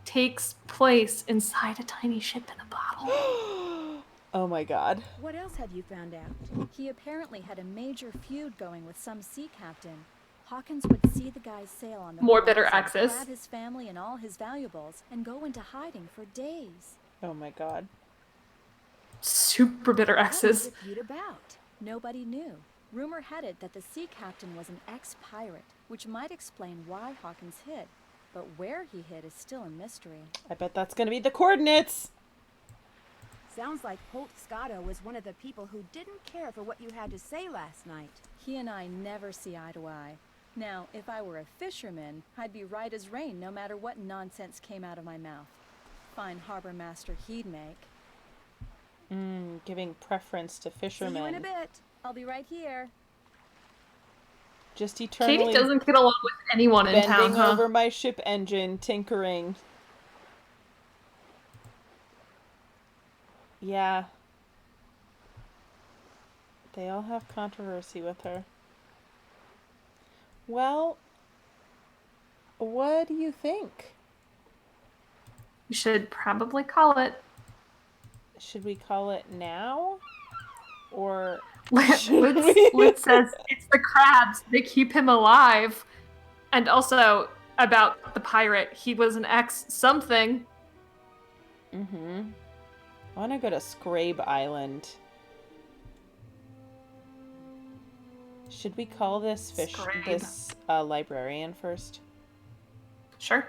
takes place inside a tiny ship in a bottle. Oh my god. What else have you found out? He apparently had a major feud going with some sea captain. Hawkins would see the guys sail on the More bitter horizon, access. grab his family and all his valuables, and go into hiding for days. Oh my god. Super bitter What was exes. the feud about? Nobody knew. Rumor had it that the sea captain was an ex-pirate, which might explain why Hawkins hid. But where he hid is still a mystery. I bet that's gonna be the coordinates. Sounds like Holt Scotto was one of the people who didn't care for what you had to say last night. He and I never see eye to eye. Now, if I were a fisherman, I'd be right as rain no matter what nonsense came out of my mouth. Fine harbor master he'd make. Giving preference to See you in a fishermen. bit. I'll be right here. Just eternally Katie doesn't get along with anyone in town, bending huh? over my ship engine, tinkering. Yeah. They all have controversy with her. Well, what do you think? We should probably call it. Should we call it now? Or Liz should we? says it's the crabs. They keep him alive. And also about the pirate, he was an ex something. Mm-hmm. I want to go to Scrabe Island. Should we call this Scribe. librarian first? Sure.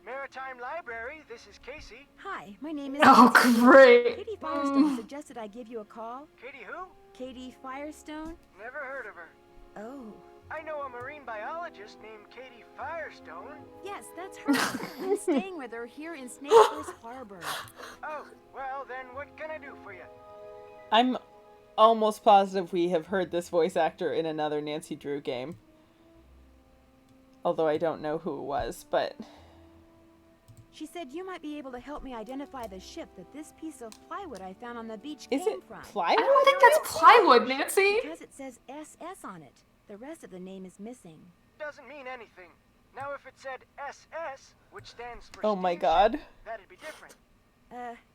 Maritime Library, this is Casey. Hi, my name is Oh, Katie. great. Katie Firestone suggested I give you a call. Katie who? Katie Firestone? Never heard of her. Oh. I know a marine biologist named Katie Firestone. Yes, that's her. I'm staying with her here in Snakehurst Harbor. Oh, well then what can I do for you? I'm almost positive we have heard this voice actor in another Nancy Drew game. Although I don't know who it was, but... She said you might be able to help me identify the ship that this piece of plywood I found on the beach Is came it from. I plywood? don't think that's plywood, Nancy. Because it says SS on it. The rest of the name is missing. Doesn't mean anything. Now if it said SS, which stands for Oh my steamship, god. that'd be different.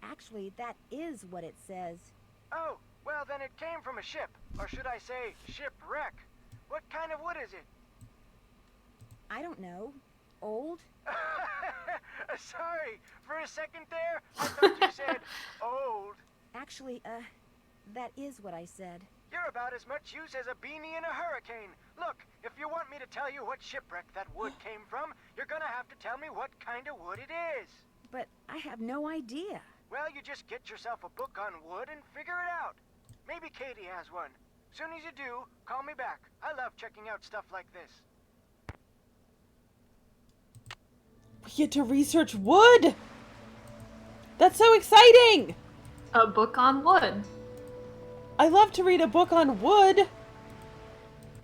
Actually, that is what it says. Oh, well then it came from a ship. Or should I say, shipwreck. What kind of wood is it? I don't know. Old? Sorry, for a second there, I thought you said old. Actually, that is what I said. You're about as much use as a beanie in a hurricane. Look, if you want me to tell you what shipwreck that wood came from, you're gonna have to tell me what kind of wood it is. But I have no idea. Well, you just get yourself a book on wood and figure it out. Maybe Katie has one. Soon as you do, call me back. I love checking out stuff like this. We get to research wood! That's so exciting! A book on wood. I love to read a book on wood!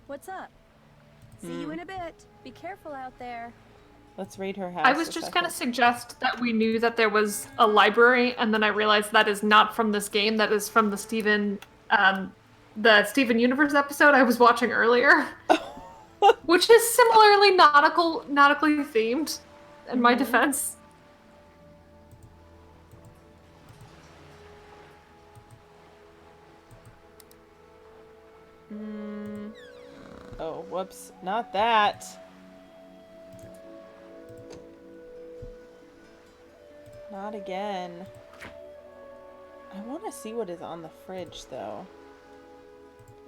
What's up? See you in a bit. Be careful out there. Let's raid her house. I was just gonna suggest that we knew that there was a library, and then I realized that is not from this game. That is from the Steven Universe episode I was watching earlier, which is similarly nautically themed. In my defense. Oh, whoops. Not that. Not again. I want to see what is on the fridge, though.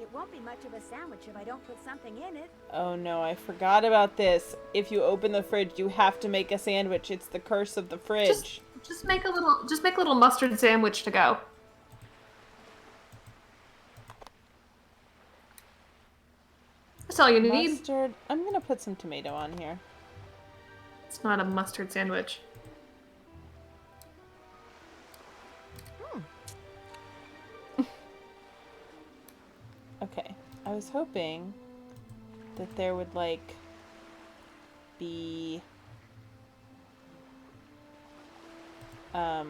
It won't be much of a sandwich if I don't put something in it. Oh no, I forgot about this. If you open the fridge, you have to make a sandwich. It's the curse of the fridge. Just make a little mustard sandwich to go. That's all you need. Mustard. I'm gonna put some tomato on here. It's not a mustard sandwich. Okay. I was hoping that there would, like, be a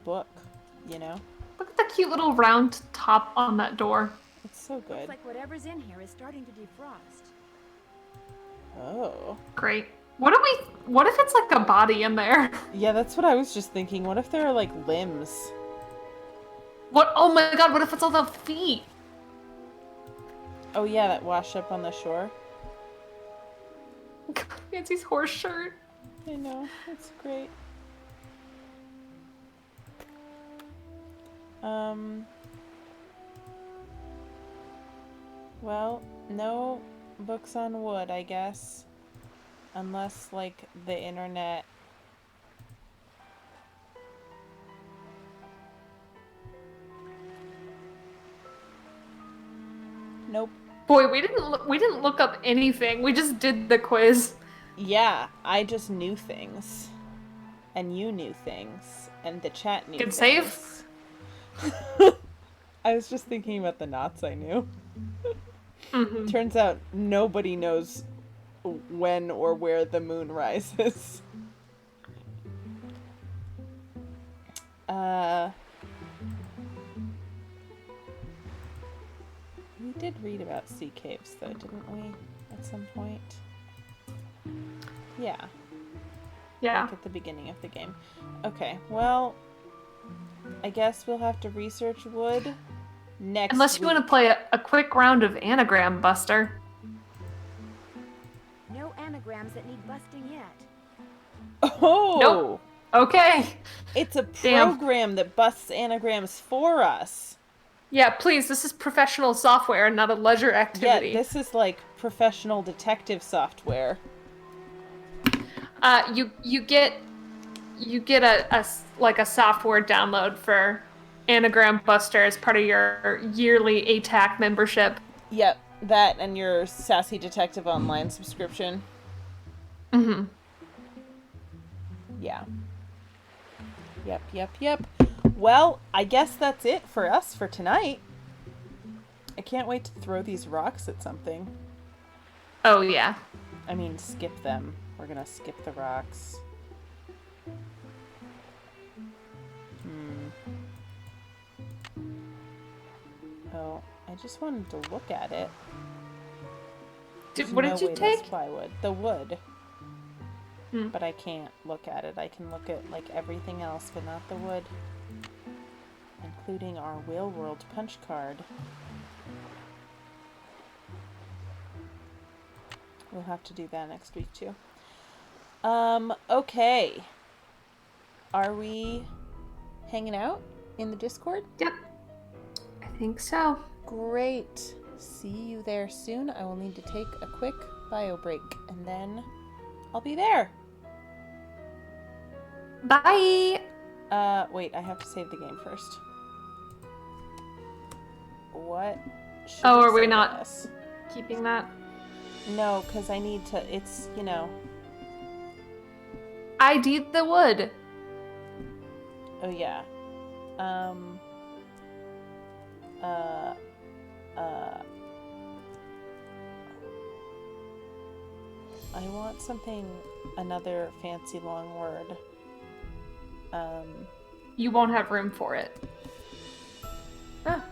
book, you know? Look at the cute little round top on that door. It's so Looks good. like whatever's in here is starting to defrost. Oh. Great. What if it's like a body in there? Yeah, that's what I was just thinking. What if there are, like, limbs? What? Oh my god, what if it's all the feet? Oh yeah, that wash up on the shore. Nancy's horse shirt. I know, it's great. Well, no books on wood, I guess. Unless, like, the internet... Nope. Boy, we didn't look up anything. We just did the quiz. Yeah, I just knew things. And you knew things. And the chat knew Good things. save. I was just thinking about the knots I knew. Mm-hmm. Turns out nobody knows when or where the moon rises. We did read about sea caves, though, didn't we? At some point. Yeah. Yeah. Like at the beginning of the game. Okay, well, I guess we'll have to research wood next Unless you week. want to play a quick round of Anagram Buster. No anagrams that need busting yet. Oh! Nope. Okay. It's a Damn. program that busts anagrams for us. Yeah, please, this is professional software and not a leisure activity. Yeah, this is like professional detective software. You get a software download for Anagram Buster as part of your yearly ATAC membership. Yep, that and your Sassy Detective Online subscription. Mm-hmm. Yeah. Yep. Well, I guess that's it for us for tonight. I can't wait to throw these rocks at something. Oh, yeah. I mean, skip them. We're gonna skip the rocks. Oh, I just wanted to look at it. What did you take? Plywood. The wood. Hmm. But I can't look at it. I can look at, like, everything else, but not the wood. Including our Whale World punch card. We'll have to do that next week, too. Okay. Are we hanging out in the Discord? Yep. I think so. Great. See you there soon. I will need to take a quick bio break, and then I'll be there. Bye! Wait, I have to save the game first. What? Oh, are we not keeping that? No, because I need to, it's, you know. ID the wood. Oh, yeah. I want something, another fancy long word. You won't have room for it. Ah,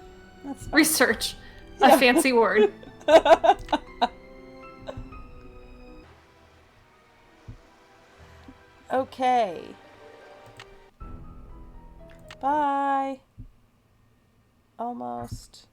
That's fine. research. Yeah. A fancy word. Okay. Bye. Almost.